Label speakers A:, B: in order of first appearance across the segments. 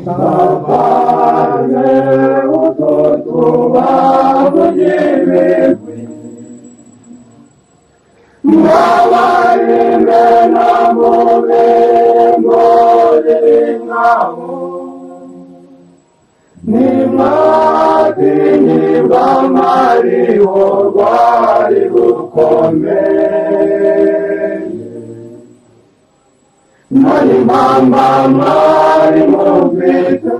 A: Tapane ututuba mujibigwi Mwawarime na mubingo ringaho Nimwatinyiba mariho rwari rukomeye Mari mama mari mubita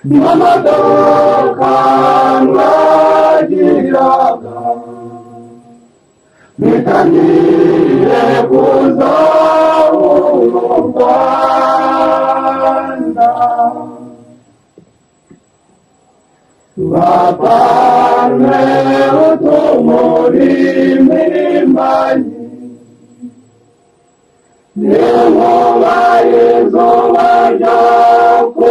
A: Mamadoka mwagiraga Mitaniye kuza Rwanda Bapane utumuri mirimbanyi Nimuba izuba ryo ku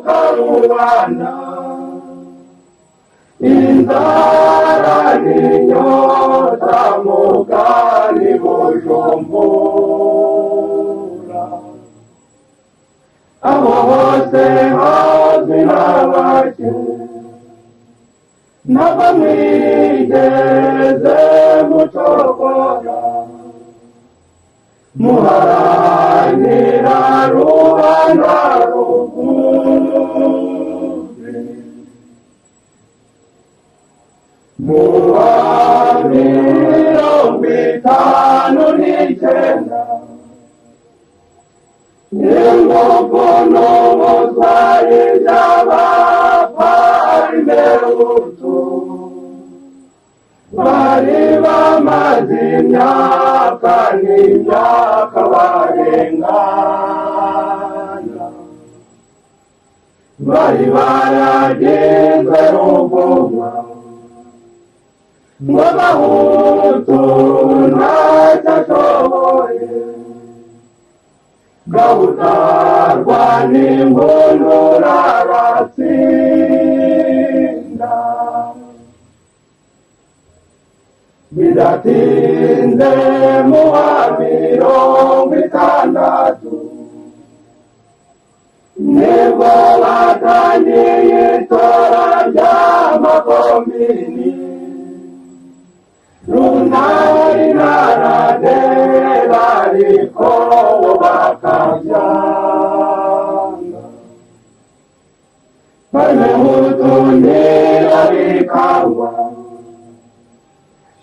A: karubanda Inzara n'inyota mugani Bujumbura Aho hose hazwi n'abake N'abamwigeze mucogora Muharanira rubanda rugufi Muwa mirongo itanu n'icenda Ingufu n'ubutwari by'abaparime utu Bari bamaze imyaka n'imyaka barengana Bari baragizwe n'ubwoba Mw'abahutu ntacyo ashoboye Gautarwa n'imbundura aratsinda Bidatinze mu wa mirongo itandatu Nibwo batangiye itora ry'amakomini Runari narade bariko bakavyanga Parmehutu ntibabikangwa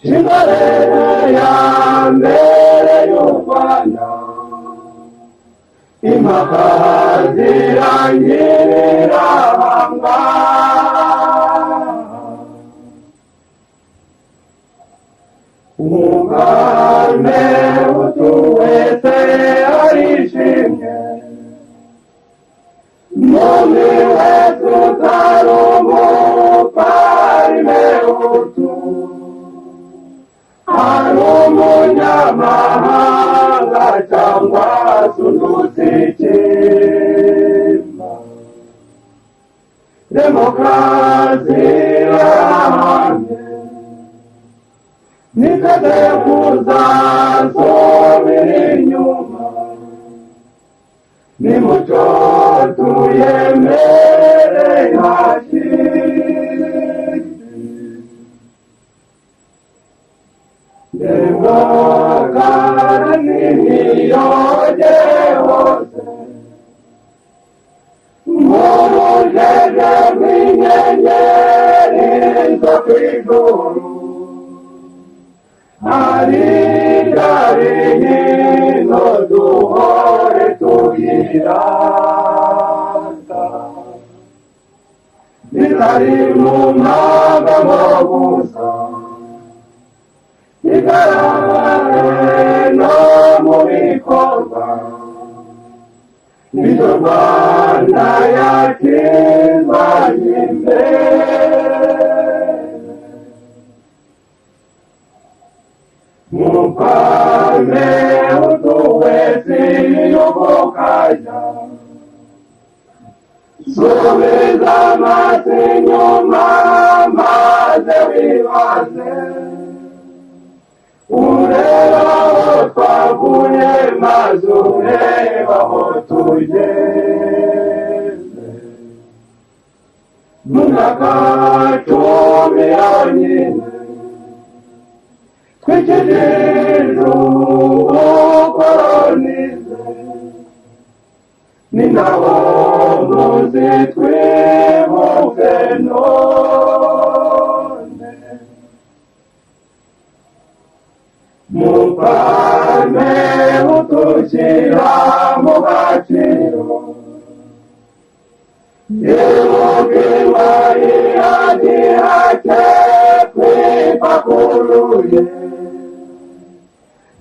A: Shimbarere ya mbere y'u Rwanda Impaka zirangirira Umugande utuwese arishimye None wese utari umuparime utu Ari umunyamahanga cyangwa sudutsikima Demokrasi yahamye Nikade kuzasubira inyuma Nimucyo tuyemere hakiri Demokrasi niyoje hose Murujeje rw'inyenyeri zo kw'ijuru Hino duhore tuyirata Bitari mu magambo gusa Bigaragare no mu bikorwa Nizo Rwanda yakizanye imbere Mupame utuwesi yubukaya Subiza amaso inyuma maze wibaze Ureba aho twavuye maze ureba aho tugeze mu myaka 10 yonyine twikijije ubukolonize, ni nawo muzi twibuke none. Mupame utushyira mu gaciro, ibuka iragihake kwipakuruye,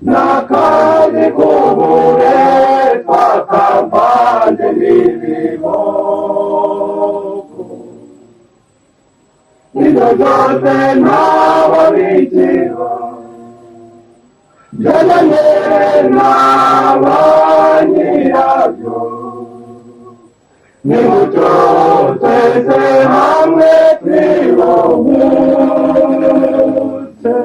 A: n'akazi k'uburetwa kavanze n'ibiboko. Ibyo byose ntaho bikiba, byajyanye na ba nyirabyo. Nimucyo twese hamwe twibohutse,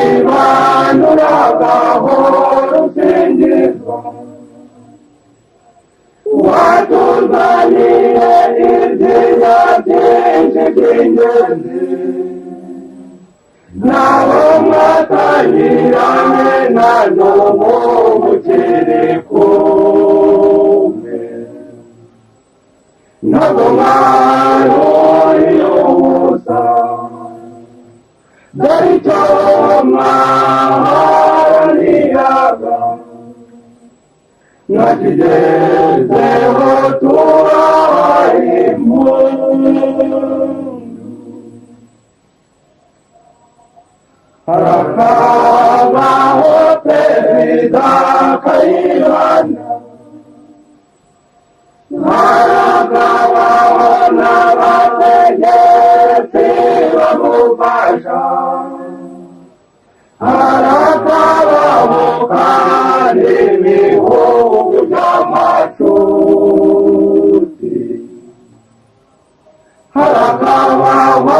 A: kayibanura gahoro usingizwa, watuzaniye ibyiza byinshi by'ingenzi, naho mwatangiranye nazo mukiri kumwe, ntabwo mwaruriye ubusa, dore icyo mwaharaniraga mwakigezeho, tubahaye impundu. Harakabaho Perezida Kayibanda, harakabaho n'abategetsi bamufasha, harakabaho kandi ibihugu by'amacuti, harakabaho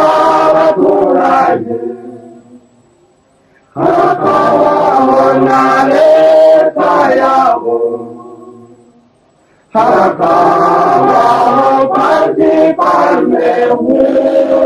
A: abaturage, harakabaho na leta yabo, harakabaho parti parmehutu.